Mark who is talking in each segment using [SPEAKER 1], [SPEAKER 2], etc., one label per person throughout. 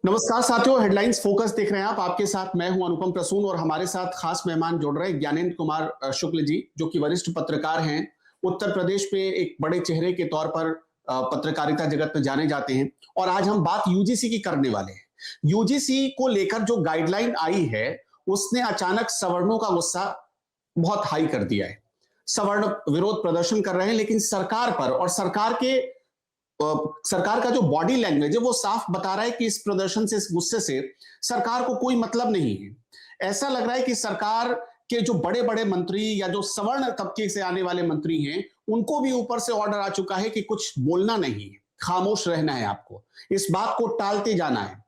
[SPEAKER 1] नमस्कार साथियों, headlines focus देख रहे हैं आप। आपके साथ मैं हूं अनुपम प्रसून और हमारे साथ खास मेहमान जुड़ रहे हैं ज्ञानेंद्र कुमार शुक्ल जी, जो कि वरिष्ठ पत्रकार हैं। उत्तर प्रदेश में एक बड़े चेहरे के तौर पर पत्रकारिता जगत में जाने जाते हैं। और आज हम बात यूजीसी की करने वाले हैं। यूजीसी को लेकर जो गाइडलाइन आई है, उसने अचानक सवर्णों का गुस्सा बहुत हाई कर दिया है। सवर्ण विरोध प्रदर्शन कर रहे हैं, लेकिन सरकार पर और सरकार का जो बॉडी लैंग्वेज है वो साफ बता रहा है कि इस प्रदर्शन से, इस गुस्से से सरकार को कोई मतलब नहीं है। ऐसा लग रहा है कि सरकार के जो बड़े बड़े मंत्री या जो सवर्ण तबके से आने वाले मंत्री हैं, उनको भी ऊपर से ऑर्डर आ चुका है कि कुछ बोलना नहीं है, खामोश रहना है, आपको इस बात को टालते जाना है।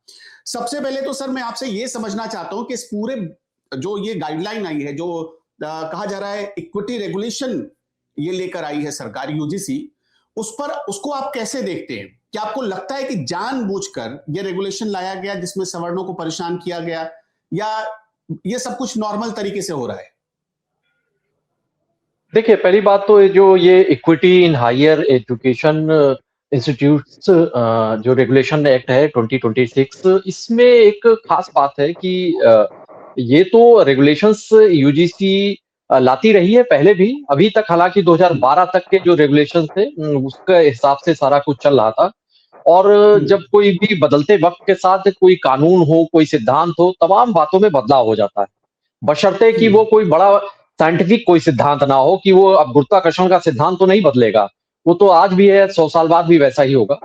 [SPEAKER 1] सबसे पहले तो सर मैं आपसे ये समझना चाहता हूं कि इस पूरे जो ये गाइडलाइन आई है, जो कहा जा रहा है इक्विटी रेगुलेशन ये लेकर आई है सरकार यूजीसी, उसको आप कैसे देखते हैं? क्या आपको लगता है कि जानबूझकर ये रेगुलेशन लाया गया जिसमें सवर्णों को परेशान किया गया, या ये सब कुछ नॉर्मल तरीके से हो रहा है?
[SPEAKER 2] देखिए, पहली बात तो ये equity in higher education institutes जो रेगुलेशन एक्ट है 2026, इसमें एक खास बात है कि ये तो रेगुलेशंस यूजीसी लाती रही है पहले भी। अभी तक हालांकि 2012 तक के जो रेगुलेशंस थे उसके हिसाब से सारा कुछ चल रहा था। और जब कोई भी बदलते वक्त के साथ कोई कानून हो, कोई सिद्धांत हो, तमाम बातों में बदलाव हो जाता है, बशर्ते कि वो कोई बड़ा साइंटिफिक कोई सिद्धांत ना हो कि वो अब गुरुत्वाकर्षण का सिद्धांत तो नहीं बदलेगा, वो तो आज भी है, 100 साल बाद भी वैसा ही होगा।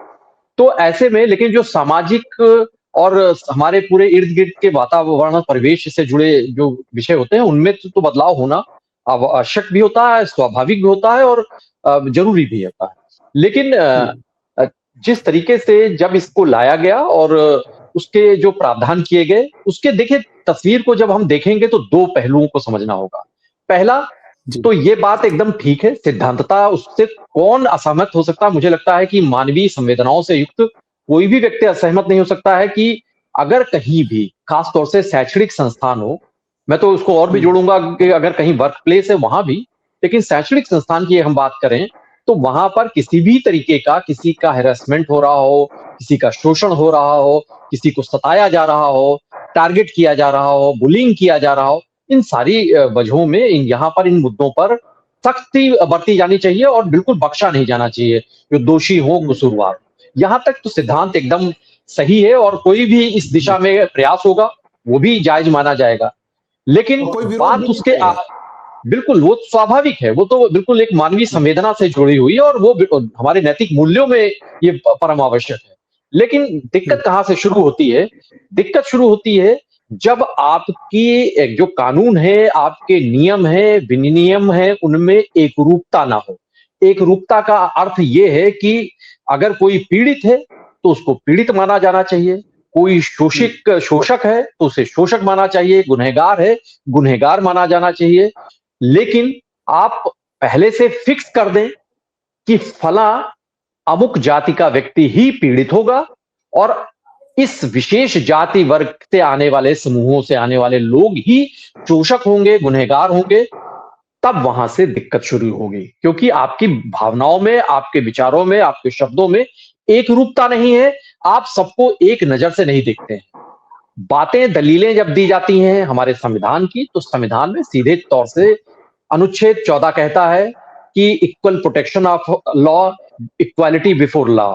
[SPEAKER 2] तो ऐसे में लेकिन जो सामाजिक और हमारे पूरे इर्द गिर्द के वातावरण परिवेश से जुड़े जो विषय होते हैं उनमें तो बदलाव होना आवश्यक भी होता है, स्वाभाविक भी होता है और जरूरी भी होता है। लेकिन जिस तरीके से जब इसको लाया गया और उसके जो प्रावधान किए गए, उसके देखिए तस्वीर को जब हम देखेंगे तो दो पहलुओं को समझना होगा। पहला तो ये बात एकदम ठीक है, सिद्धांतता उससे कौन असहमत हो सकता है? मुझे लगता है कि मानवीय संवेदनाओं से युक्त कोई भी व्यक्ति असहमत नहीं हो सकता है कि अगर कहीं भी खास तौर से शैक्षणिक संस्थान हो, मैं तो उसको और भी जोड़ूंगा कि अगर कहीं वर्क प्लेस है वहां भी, लेकिन शैक्षणिक संस्थान की हम बात करें तो वहां पर किसी भी तरीके का किसी का हैरेसमेंट हो रहा हो, किसी का शोषण हो रहा हो, किसी को सताया जा रहा हो, टारगेट किया जा रहा हो, बुलिंग किया जा रहा हो, इन सारी वजहों में यहाँ पर इन मुद्दों पर सख्ती बरती जानी चाहिए और बिल्कुल बख्शा नहीं जाना चाहिए जो दोषी हो, कसूरवार। यहाँ तक तो सिद्धांत एकदम सही है और कोई भी इस दिशा में प्रयास होगा वो भी जायज माना जाएगा। लेकिन
[SPEAKER 1] कोई विरोध
[SPEAKER 2] बात
[SPEAKER 1] भी नहीं
[SPEAKER 2] उसके
[SPEAKER 1] करेगा।
[SPEAKER 2] बिल्कुल वो स्वाभाविक है, वो तो बिल्कुल एक मानवीय संवेदना से जुड़ी हुई है और वो हमारे नैतिक मूल्यों में ये परम आवश्यक है। लेकिन दिक्कत कहां से शुरू होती है? दिक्कत शुरू होती है जब आपकी जो कानून है, आपके नियम है, विनियम है, उनमें एकरूपता ना हो। एकरूपता का अर्थ ये है कि अगर कोई पीड़ित है तो उसको पीड़ित माना जाना चाहिए, कोई शोषक है तो उसे शोषक माना चाहिए, गुनहगार है गुनहगार माना जाना चाहिए। लेकिन आप पहले से फिक्स कर दें कि फला अमुक जाति का व्यक्ति ही पीड़ित होगा और इस विशेष जाति वर्ग से आने वाले समूहों से आने वाले लोग ही शोषक होंगे, गुनहगार होंगे, तब वहां से दिक्कत शुरू होगी। क्योंकि आपकी भावनाओं में, आपके विचारों में, आपके शब्दों में एक रूपता नहीं है, आप सबको एक नजर से नहीं देखते हैं। बातें, दलीलें जब दी जाती हैं हमारे संविधान की, तो संविधान में सीधे तौर से अनुच्छेद 14 कहता है कि equal protection of law, equality before law,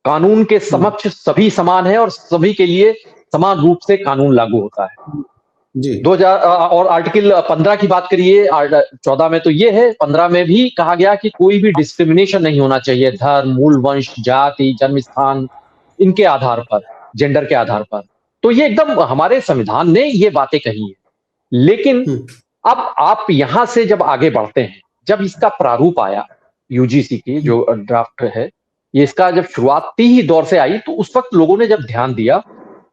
[SPEAKER 2] कानून के समक्ष सभी समान है और सभी के लिए समान रूप से कानून लागू होता है।
[SPEAKER 1] जी
[SPEAKER 2] 2000 और आर्टिकल 15 की बात करिए, 14 में तो ये है, 15 में भी कहा गया कि कोई भी डिस्क्रिमिनेशन नहीं होना चाहिए धर्म, मूल वंश, जाति, जन्म स्थान, इनके आधार पर, जेंडर के आधार पर। तो ये एकदम हमारे संविधान ने ये बातें कही है। लेकिन अब आप यहां से जब आगे बढ़ते हैं, जब इसका प्रारूप आया यूजीसी की जो ड्राफ्ट है, ये इसका जब शुरुआती ही दौर से आई तो उस वक्त लोगों ने जब ध्यान दिया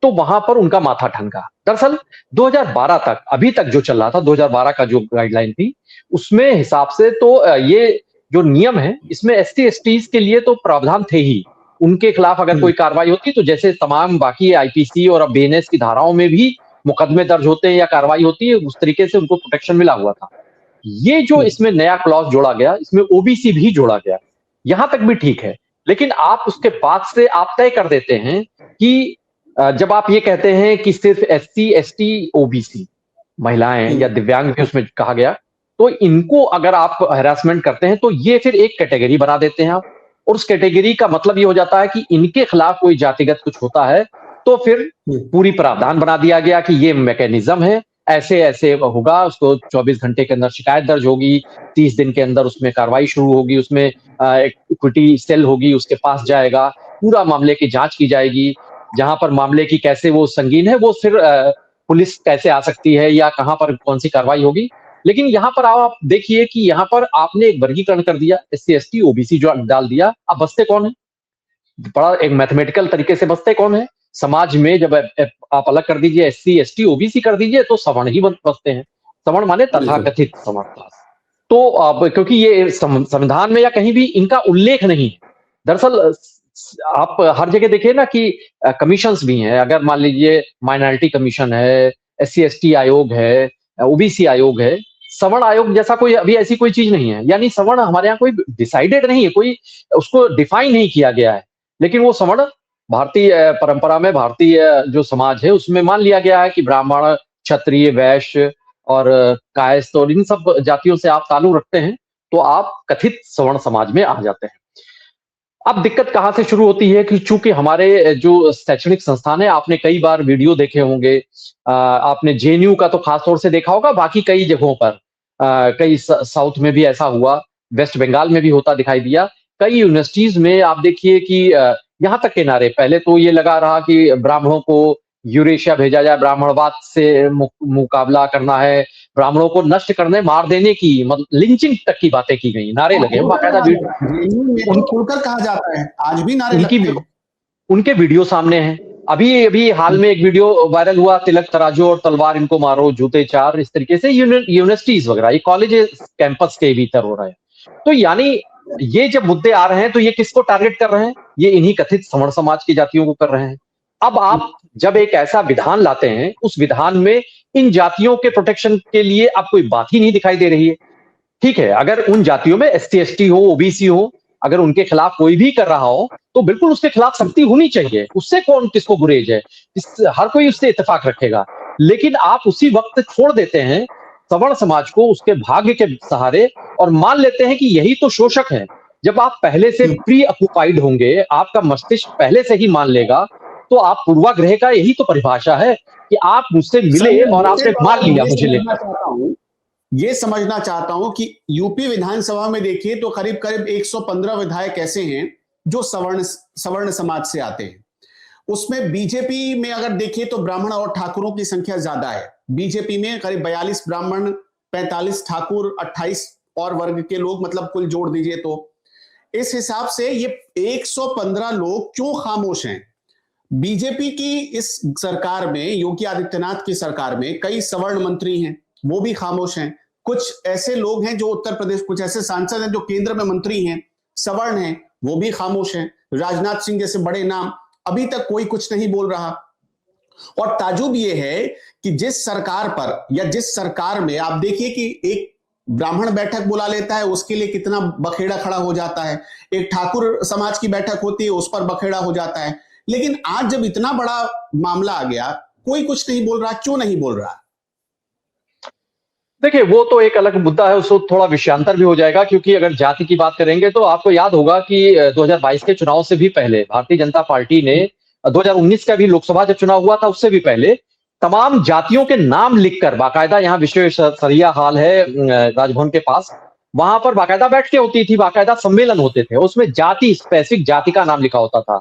[SPEAKER 2] तो वहां पर उनका माथा ठनका। दरअसल 2012 तक, अभी तक जो चल रहा था, 2012 का जो गाइडलाइन थी उसमें हिसाब से तो ये जो नियम है इसमें एसटी एसटीज के लिए तो प्रावधान थे ही। उनके खिलाफ अगर कोई कार्रवाई होती तो जैसे तमाम बाकी आईपीसी और बीएनएस की धाराओं में भी मुकदमे दर्ज होते हैं या कार्रवाई होती है, उस तरीके से उनको प्रोटेक्शन मिला हुआ था। ये जो इसमें नया क्लॉज जोड़ा गया, इसमें ओबीसी भी जोड़ा गया, यहां तक भी ठीक है। लेकिन आप उसके बाद से आप तय कर देते हैं कि जब आप ये कहते हैं कि सिर्फ एससी, एसटी, ओबीसी महिलाएं या दिव्यांग भी उसमें कहा गया, तो इनको अगर आप हैरासमेंट करते हैं तो ये फिर एक कैटेगरी बना देते हैं आप, और उस कैटेगरी का मतलब ये हो जाता है कि इनके खिलाफ कोई जातिगत कुछ होता है तो फिर पूरी प्रावधान बना दिया गया कि ये मैकेनिज्म है, ऐसे ऐसे होगा, उसको 24 घंटे के अंदर शिकायत दर्ज होगी, 30 दिन के अंदर उसमें कार्रवाई शुरू होगी, उसमें इक्विटी सेल होगी, उसके पास जाएगा, पूरा मामले की जांच की जाएगी, जहां पर मामले की कैसे वो संगीन है वो फिर पुलिस कैसे आ सकती है या कहां पर कौन सी कार्रवाई होगी। लेकिन यहाँ पर आप देखिए कि यहाँ पर आपने एक वर्गीकरण कर दिया, एससी, एसटी, ओबीसी जो डाल दिया, अब बचते कौन है? बड़ा एक मैथमेटिकल तरीके से बचते कौन है समाज में? जब आप अलग कर दीजिए, एससी, एसटी, ओबीसी कर दीजिए, तो सवर्ण ही बचते हैं। सवर्ण माने तथाकथित सवर्ण क्लास। तो अब क्योंकि ये संविधान में या कहीं भी इनका उल्लेख नहीं है। दरअसल आप हर जगह देखिए ना कि कमीशंस भी हैं। अगर मान लीजिए माइनॉरिटी कमीशन है, एससी एसटी आयोग है, ओबीसी आयोग है, सवर्ण आयोग जैसा कोई अभी ऐसी कोई चीज नहीं है। यानी सवर्ण हमारे यहाँ कोई डिसाइडेड नहीं है, कोई उसको डिफाइन नहीं किया गया है। लेकिन वो सवर्ण भारतीय परंपरा में, भारतीय जो समाज है उसमें मान लिया गया है कि ब्राह्मण, क्षत्रिय, वैश्य और कायस्थ और इन सब जातियों से आप ताल्लुक रखते हैं तो आप कथित सवर्ण समाज में आ जाते हैं। अब दिक्कत कहां से शुरू होती है कि चूंकि हमारे जो शैक्षणिक संस्थान है, आपने कई बार वीडियो देखे होंगे, आपने जेएनयू का तो खास तौर से देखा होगा, बाकी कई जगहों पर कई साउथ में भी ऐसा हुआ, वेस्ट बंगाल में भी होता दिखाई दिया। कई यूनिवर्सिटीज में आप देखिए कि यहाँ तक के नारे, पहले तो ये लगा रहा कि ब्राह्मणों को यूरेशिया भेजा जाए, ब्राह्मणवाद से मुकाबला करना है, ब्राह्मणों को नष्ट करने, मार देने की, मतलब लिंचिंग तक की बातें की गई, नारे लगे बाकायदा।
[SPEAKER 1] खुलकर कहा जाता है, आज भी नारे लगते हैं।
[SPEAKER 2] उनके वीडियो सामने हैं। अभी अभी हाल में एक वीडियो वायरल हुआ, तिलक तराजू और तलवार इनको मारो, जूते चार, इस तरीके से यूनिवर्सिटीज वगैरह, ये कॉलेज कैंपस के भीतर हो रहा है। तो यानी ये जब मुद्दे आ रहे हैं तो ये किसको टारगेट कर रहे हैं? ये इन्हीं कथित सवर्ण समाज की जातियों को कर रहे हैं। अब आप जब एक ऐसा विधान लाते हैं, उस विधान में इन जातियों के प्रोटेक्शन के लिए अब कोई बात ही नहीं दिखाई दे रही है। ठीक है, अगर उन जातियों में एससी, एसटी हो, ओबीसी हो, अगर उनके खिलाफ कोई भी कर रहा हो तो बिल्कुल उसके खिलाफ सख्ती होनी चाहिए, उससे कौन किसको गुरेज है, हर कोई उससे इत्तेफाक रखेगा। लेकिन आप उसी वक्त छोड़ देते हैं सवर्ण समाज को उसके भाग्य के सहारे और मान लेते हैं कि यही तो शोषक है। जब आप पहले से प्री ऑक्युपाइड होंगे, आपका मस्तिष्क पहले से ही मान लेगा, तो आप पूर्वाग्रह का यही तो परिभाषा है कि आप मुझसे मिले और आपने मार लिया मुझे लेकर।
[SPEAKER 1] ये समझना चाहता हूं कि यूपी विधानसभा में देखिए तो करीब करीब 115 विधायक ऐसे हैं जो सवर्ण समाज से आते हैं। उसमें बीजेपी में अगर देखिए तो ब्राह्मण और ठाकुरों की संख्या ज्यादा है। बीजेपी में करीब 42 ब्राह्मण, 45 ठाकुर, 28 और वर्ग के लोग, मतलब कुल जोड़ दीजिए तो इस हिसाब से ये 115 लोग क्यों खामोश हैं? बीजेपी की इस सरकार में, योगी आदित्यनाथ की सरकार में कई सवर्ण मंत्री हैं, वो भी खामोश हैं। कुछ ऐसे लोग हैं जो उत्तर प्रदेश, कुछ ऐसे सांसद हैं जो केंद्र में मंत्री हैं, सवर्ण हैं, वो भी खामोश हैं। राजनाथ सिंह जैसे बड़े नाम, अभी तक कोई कुछ नहीं बोल रहा। और ताजुब ये है कि जिस सरकार पर या जिस सरकार में आप देखिए कि एक ब्राह्मण बैठक बुला लेता है, उसके लिए कितना बखेड़ा खड़ा हो जाता है। एक ठाकुर समाज की बैठक होती है, उस पर बखेड़ा हो जाता है। लेकिन आज जब इतना बड़ा मामला आ गया, कोई कुछ नहीं बोल रहा। क्यों नहीं बोल रहा?
[SPEAKER 2] देखिए, वो तो एक अलग मुद्दा है, उसको थोड़ा विषयांतर भी हो जाएगा, क्योंकि अगर जाति की बात करेंगे तो आपको याद होगा कि 2022 के चुनाव से भी पहले भारतीय जनता पार्टी ने 2019 का भी लोकसभा जब चुनाव हुआ था उससे भी पहले तमाम जातियों के नाम लिखकर, बाकायदा यहाँ विश्वेश्वरैया हॉल है राजभवन के पास, वहां पर बाकायदा बैठकें होती थी, बाकायदा सम्मेलन होते थे, उसमें जाति, स्पेसिफिक जाति का नाम लिखा होता था।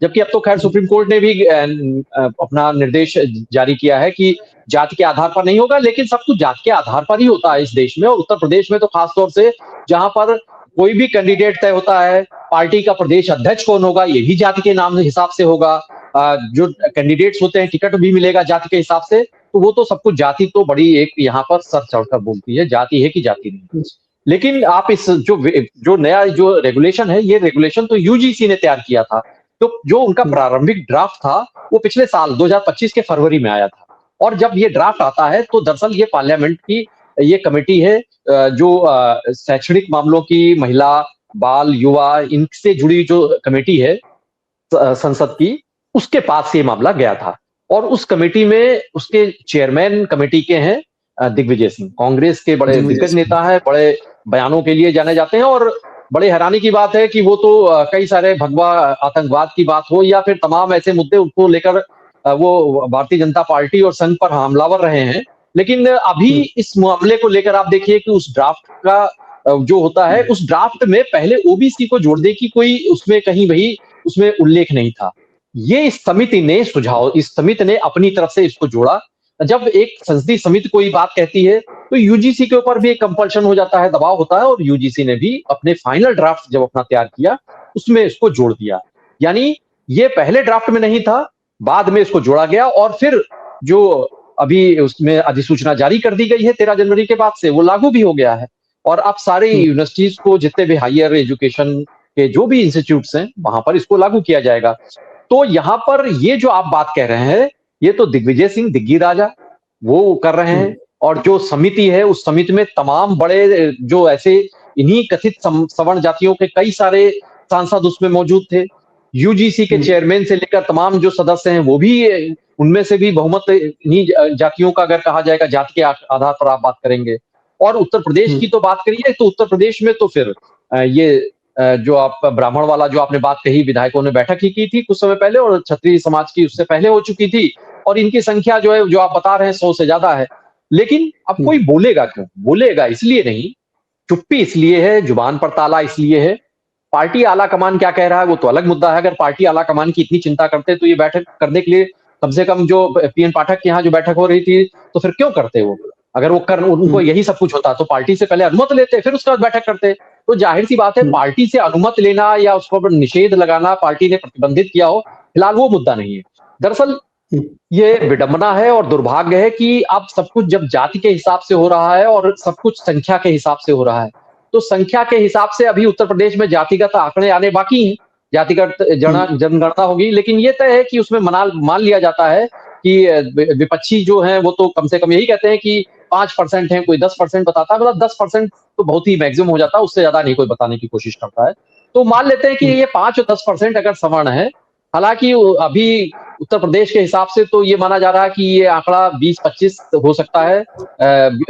[SPEAKER 2] जबकि अब तो खैर सुप्रीम कोर्ट ने भी अपना निर्देश जारी किया है कि जाति के आधार पर नहीं होगा, लेकिन सब कुछ जाति के आधार पर ही होता है इस देश में। और उत्तर प्रदेश में तो खासतौर से, जहां पर कोई भी कैंडिडेट तय होता है, पार्टी का प्रदेश अध्यक्ष कौन होगा ये भी जाति के नाम हिसाब से होगा, जो कैंडिडेट्स होते हैं टिकट भी मिलेगा जाति के हिसाब से। तो वो तो सब कुछ जाति तो बड़ी एक यहाँ पर सर चढ़कर बोलती है, जाति है कि जाति नहीं। लेकिन आप इस जो नया जो रेगुलेशन है, ये रेगुलेशन तो यूजीसी ने तैयार किया था। तो जो उनका प्रारंभिक ड्राफ्ट था वो पिछले साल 2025 के फरवरी में आया था। और जब ये ड्राफ्ट आता है तो दरअसल ये पार्लियामेंट की ये कमेटी है जो शैक्षणिक मामलों की, महिला, बाल, युवा, इनसे जुड़ी जो कमेटी है संसद की, उसके पास ये मामला गया था। और उस कमेटी में उसके चेयरमैन कमेटी के हैं दिग्विजय सिंह, कांग्रेस के बड़े
[SPEAKER 1] दिग्विजय
[SPEAKER 2] दिग्गज
[SPEAKER 1] सिंह।
[SPEAKER 2] नेता है, बड़े बयानों के लिए जाने जाते हैं। और बड़े हैरानी की बात है कि वो तो कई सारे भगवा आतंकवाद की बात हो या फिर तमाम ऐसे मुद्दे उनको लेकर वो भारतीय जनता पार्टी और संघ पर हमलावर रहे हैं। लेकिन अभी इस मामले को लेकर आप देखिए कि उस ड्राफ्ट का जो होता है, उस ड्राफ्ट में पहले ओबीसी को जोड़ने की कोई उसमें कहीं भी उसमें उल्लेख नहीं था। ये इस समिति ने सुझाव, इस समिति ने अपनी तरफ से इसको जोड़ा। जब एक संसदीय समिति कोई बात कहती है तो यूजीसी के ऊपर भी एक कंपल्शन हो जाता है, दबाव होता है, और यूजीसी ने भी अपने फाइनल ड्राफ्ट जब अपना तैयार किया उसमें इसको जोड़ दिया। यानी ये पहले ड्राफ्ट में नहीं था, बाद में इसको जोड़ा गया। और फिर जो अभी उसमें अधिसूचना जारी कर दी गई है 13 जनवरी के बाद से, वो लागू भी हो गया है। और अब सारे यूनिवर्सिटीज को, जितने भी हायर एजुकेशन के जो भी इंस्टीट्यूट्स हैं, वहां पर इसको लागू किया जाएगा। तो यहाँ पर ये जो आप बात कह रहे हैं, ये तो दिग्विजय सिंह, दिग्गी राजा, वो कर रहे हैं। और जो समिति है, उस समिति में तमाम बड़े जो ऐसे इन्हीं कथित सवर्ण जातियों के कई सारे सांसद उसमें मौजूद थे। यूजीसी के चेयरमैन से लेकर तमाम जो सदस्य हैं, वो भी, उनमें से भी बहुमत इन्हीं जातियों का, अगर कहा जाएगा जाति के आधार पर आप बात करेंगे। और उत्तर प्रदेश की तो बात करिए, तो उत्तर प्रदेश में तो फिर जो आप ब्राह्मण वाला जो आपने बात कही, विधायकों ने बैठक ही की थी कुछ समय पहले, और क्षत्रिय समाज की उससे पहले हो चुकी थी। और इनकी संख्या जो है, जो आप बता रहे हैं, 100 से ज्यादा है। लेकिन अब कोई बोलेगा क्यों? बोलेगा इसलिए नहीं, चुप्पी इसलिए है, जुबान पर ताला इसलिए है। पार्टी आला कमान क्या कह रहा है वो तो अलग मुद्दा है। अगर पार्टी आला कमान की इतनी चिंता करते तो ये बैठक करने के लिए कम से कम जो पीएन पाठक के यहाँ जो बैठक हो रही थी, तो फिर क्यों करते वो? अगर वो उनको यही सब कुछ होता तो पार्टी से पहले अनुमति लेते, फिर उसके बाद बैठक करते। तो जाहिर सी बात है, पार्टी से अनुमति लेना या उस पर निषेध लगाना, पार्टी ने प्रतिबंधित किया हो, फिलहाल वो मुद्दा नहीं है। दरअसल ये विडंबना है और दुर्भाग्य है कि अब सब कुछ जब जाति के हिसाब से हो रहा है और सब कुछ संख्या के हिसाब से हो रहा है, तो संख्या के हिसाब से अभी उत्तर प्रदेश में जातिगत आंकड़े आने बाकी हैं, जातिगत जनगणना होगी। लेकिन ये तय है कि उसमें मान लिया जाता है कि विपक्षी जो हैं वो तो कम से कम यही कहते हैं कि 5% है, कोई 10% बताता है। मतलब 10% तो बहुत ही मैक्सिमम हो जाता है, उससे ज्यादा नहीं कोई बताने की कोशिश करता है। तो मान लेते हैं कि ये 5 और 10% अगर सवर्ण है। हालांकि अभी उत्तर प्रदेश के हिसाब से तो ये माना जा रहा है कि ये आंकड़ा 20-25 हो सकता है,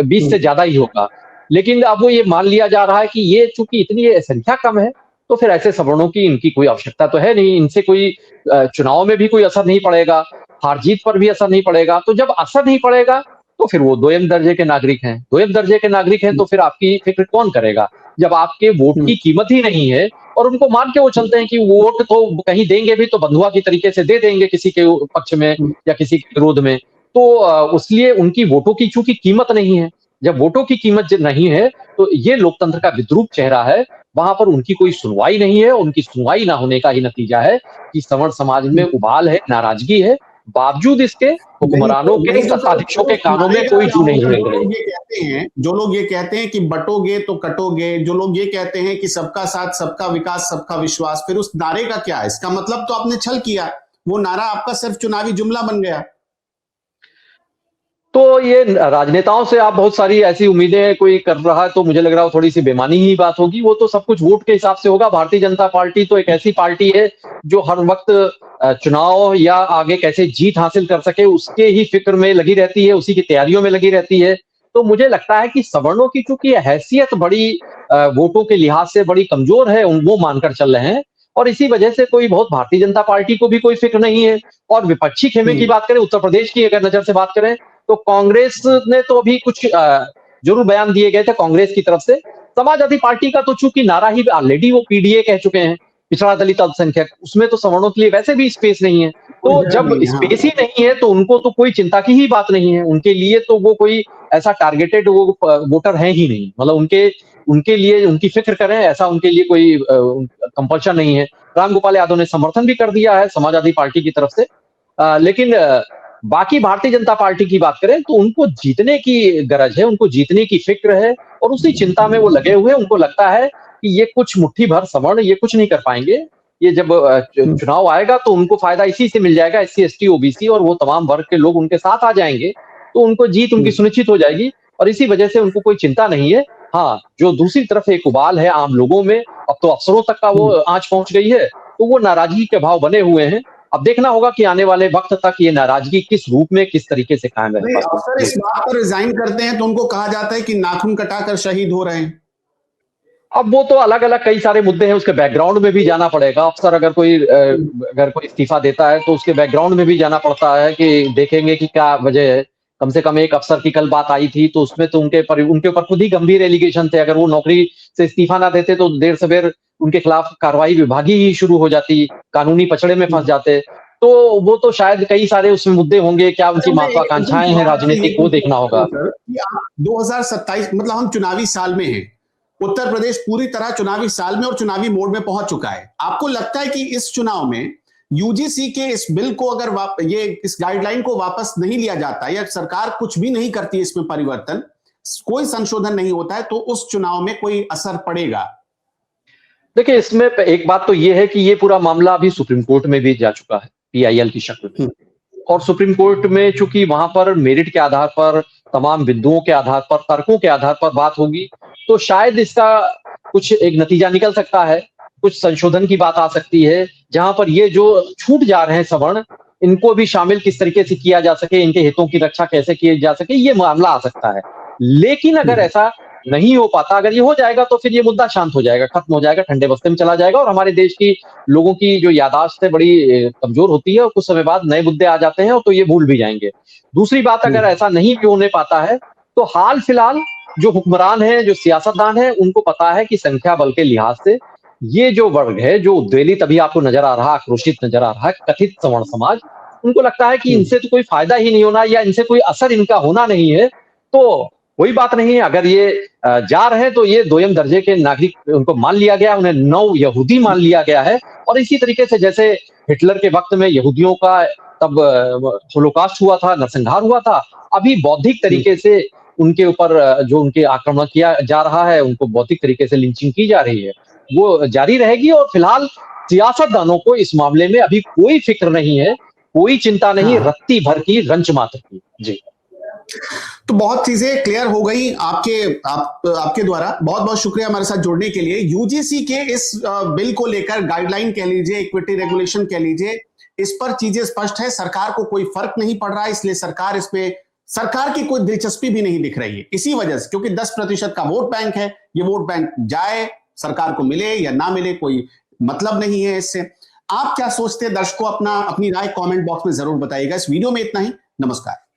[SPEAKER 2] 20 से ज्यादा ही होगा। लेकिन अब वो ये मान लिया जा रहा है कि ये चूंकि इतनी संख्या कम है, तो फिर ऐसे सवर्णों की इनकी कोई आवश्यकता तो है नहीं, इनसे कोई चुनाव में भी कोई असर नहीं पड़ेगा, हार जीत पर भी असर नहीं पड़ेगा। तो जब असर नहीं पड़ेगा तो फिर वो दोयम दर्जे के नागरिक हैं। दोयम दर्जे के नागरिक हैं तो फिर आपकी फिक्र कौन करेगा, जब आपके वोट की कीमत ही नहीं है। और उनको मान के वो चलते हैं कि वोट तो कहीं देंगे भी तो बंधुआ की तरीके से दे देंगे, किसी के पक्ष में या किसी के विरोध में। तो इसलिए उनकी वोटों की चूंकि कीमत नहीं है, जब वोटों की कीमत जब नहीं है, तो ये लोकतंत्र का विद्रूप चेहरा है। वहां पर उनकी कोई सुनवाई नहीं है। उनकी सुनवाई ना होने का ही नतीजा है कि सवर्ण समाज में उबाल है, नाराजगी है। बावजूद इसके हुक्मरानों के, सत्ताधीशों के कानों में कोई जू नहीं है।
[SPEAKER 1] जो लोग ये कहते हैं कि बटोगे तो कटोगे, जो लोग ये कहते हैं कि सबका साथ, सबका विकास, सबका विश्वास, फिर उस नारे का क्या है? इसका मतलब तो आपने छल किया, वो नारा आपका सिर्फ चुनावी जुमला बन गया।
[SPEAKER 2] तो ये राजनेताओं से आप बहुत सारी ऐसी उम्मीदें कोई कर रहा है, तो मुझे लग रहा है थोड़ी सी बेमानी ही बात होगी। वो तो सब कुछ वोट के हिसाब से होगा। भारतीय जनता पार्टी तो एक ऐसी पार्टी है जो हर वक्त चुनाव या आगे कैसे जीत हासिल कर सके उसके ही फिक्र में लगी रहती है, उसी की तैयारियों में लगी रहती है। तो मुझे लगता है कि सवर्णों की चूंकि हैसियत बड़ी वोटों के लिहाज से बड़ी कमजोर है, वो मानकर चल रहे हैं। और इसी वजह से कोई बहुत भारतीय जनता पार्टी को भी कोई फिक्र नहीं है। और विपक्षी खेमे की बात करें, उत्तर प्रदेश की अगर नजर से बात करें, तो कांग्रेस ने तो अभी कुछ जरूर बयान दिए गए थे कांग्रेस की तरफ से। समाजवादी पार्टी का तो चूंकि नारा ही ऑलरेडी वो पीडीए कह चुके हैं, पिछड़ा दलित अल्पसंख्यक, उसमें तो सवर्णों के लिए वैसे भी स्पेस नहीं है। तो जब स्पेस ही नहीं है तो उनको तो कोई चिंता की ही बात नहीं है। उनके लिए तो वो कोई ऐसा टारगेटेड वो वोटर है ही नहीं। मतलब उनके लिए उनकी फिक्र करें ऐसा उनके लिए कोई कंपल्शन नहीं है। रामगोपाल यादव ने समर्थन भी कर दिया है समाजवादी पार्टी की तरफ से। लेकिन बाकी भारतीय जनता पार्टी की बात करें तो उनको जीतने की गरज है, उनको जीतने की फिक्र है और उसी चिंता में वो लगे हुए। उनको लगता है कि ये कुछ मुट्ठी भर सवर्ण ये कुछ नहीं कर पाएंगे। ये जब चुनाव आएगा तो उनको फायदा इसी से मिल जाएगा, एससी एसटी ओबीसी और वो तमाम वर्ग के लोग उनके साथ आ जाएंगे, तो उनको जीत उनकी सुनिश्चित हो जाएगी। और इसी वजह से उनको कोई चिंता नहीं है। हाँ, जो दूसरी तरफ एक उबाल है आम लोगों में, अब तो अफसरों तक का वो आंच पहुंच गई है, तो वो नाराजगी के भाव बने हुए हैं। अब देखना होगा कि आने वाले वक्त तक ये नाराजगी किस रूप में, किस तरीके से कायम रह
[SPEAKER 1] नहीं,
[SPEAKER 2] पाती है।
[SPEAKER 1] अफसर इस
[SPEAKER 2] जी।
[SPEAKER 1] बात पर रिजाइन करते हैं तो उनको कहा जाता है कि नाखून कटाकर शहीद हो रहे हैं।
[SPEAKER 2] अब वो तो अलग-अलग कई सारे मुद्दे हैं, उसके बैकग्राउंड में भी जाना पड़ेगा। अफ़सर अगर कोई इस्तीफ़ा देता है, तो उसके बैकग्राउंड में भी जाना पड़ता है कि देखेंगे कि क्या वजह है। कम से कम एक अफ़सर की कल बात आई थी, तो उसमें तो उनके ऊपर खुद ही गंभीर एलिगेशन थे। अगर वो नौकरी से इस्तीफ़ा ना देते, तो देर सवेर उनके खिलाफ कार्रवाई विभागीय ही शुरू हो जाती, कानूनी पचड़े में फँस जाते। तो वो तो शायद कई सारे उसमें मुद्दे होंगे, क्या
[SPEAKER 1] अच्छा,
[SPEAKER 2] उनकी
[SPEAKER 1] मैं एक अंतिम
[SPEAKER 2] महत्वाकांक्षाएँ हैं
[SPEAKER 1] सवाल आपसे ये
[SPEAKER 2] राजनीतिक, वो देखना
[SPEAKER 1] पूछना
[SPEAKER 2] होगा।
[SPEAKER 1] चाहूंगा सर कि आप 2027 मतलब हम चुनावी साल में हैं। उत्तर प्रदेश पूरी तरह चुनावी साल में और चुनावी मोड में पहुंच चुका है। आपको लगता है कि इस चुनाव में यूजीसी के इस बिल को अगर ये इस गाइडलाइन को वापस नहीं लिया जाता या सरकार कुछ भी नहीं करती इसमें परिवर्तन, कोई संशोधन नहीं होता है, तो उस चुनाव में कोई असर पड़ेगा?
[SPEAKER 2] देखिए, इसमें एक बात तो ये है कि ये पूरा मामला अभी सुप्रीम कोर्ट में भी जा चुका है, पीआईएल की शक्ल में। और सुप्रीम कोर्ट में चूंकि वहां पर मेरिट के आधार पर, तमाम बिंदुओं के आधार पर, तर्कों के आधार पर बात होगी, तो शायद इसका कुछ एक नतीजा निकल सकता है, कुछ संशोधन की बात आ सकती है, जहां पर ये जो छूट जा रहे हैं सवर्ण, इनको भी शामिल किस तरीके से किया जा सके, इनके हितों की रक्षा कैसे की जा सके, ये मामला आ सकता है। लेकिन अगर ऐसा नहीं हो पाता, अगर ये हो जाएगा तो फिर ये मुद्दा शांत हो जाएगा, खत्म हो जाएगा, ठंडे बस्ते में चला जाएगा और हमारे देश की लोगों की जो याददाश्त है बड़ी कमजोर होती है और कुछ समय बाद नए मुद्दे आ जाते हैं और तो ये भूल भी जाएंगे। दूसरी बात, अगर ऐसा नहीं भी होने पाता है, तो हाल फिलहाल जो हुक्मरान हैं, जो सियासतदान हैं, उनको पता है कि संख्या बल के लिहाज से ये जो वर्ग है, जो उद्वेलित अभी आपको नजर आ रहा है, आक्रोशित नजर आ रहा है, कथित सवर्ण समाज, उनको लगता है कि इनसे तो कोई फायदा ही नहीं होना या इनसे कोई असर इनका होना नहीं है, तो कोई बात नहीं है। अगर ये जा रहे हैं तो ये दोयम दर्जे के नागरिक उनको मान लिया गया, उन्हें नौ यहूदी मान लिया गया है। और इसी तरीके से जैसे हिटलर के वक्त में यहूदियों का तब होलोकॉस्ट हुआ था, नरसंहार हुआ था, अभी बौद्धिक तरीके से उनके ऊपर जो उनके आक्रमण किया जा रहा है, उनको बौद्धिक तरीके से लिंचिंग की जा रही है, वो जारी रहेगी। और फिलहाल सियासतदानों को इस मामले में अभी कोई फिक्र नहीं है, कोई चिंता नहीं,
[SPEAKER 1] हाँ,
[SPEAKER 2] रत्ती भर की, रंच मात्र की। जी।
[SPEAKER 1] तो बहुत चीजें क्लियर हो गई आपके द्वारा। बहुत बहुत शुक्रिया हमारे साथ जुड़ने के लिए। यूजीसी के इस बिल को लेकर, गाइडलाइन कह लीजिए, इक्विटी रेगुलेशन कह लीजिए, इस पर चीजें स्पष्ट है, सरकार को कोई फर्क नहीं पड़ रहा है, इसलिए सरकार की कोई दिलचस्पी भी नहीं दिख रही है। इसी वजह से, क्योंकि 10% का वोट बैंक है, ये वोट बैंक जाए, सरकार को मिले या ना मिले, कोई मतलब नहीं है इससे। आप क्या सोचते हैं दर्शकों? अपनी राय कमेंट बॉक्स में जरूर बताइएगा। इस वीडियो में इतना ही। नमस्कार।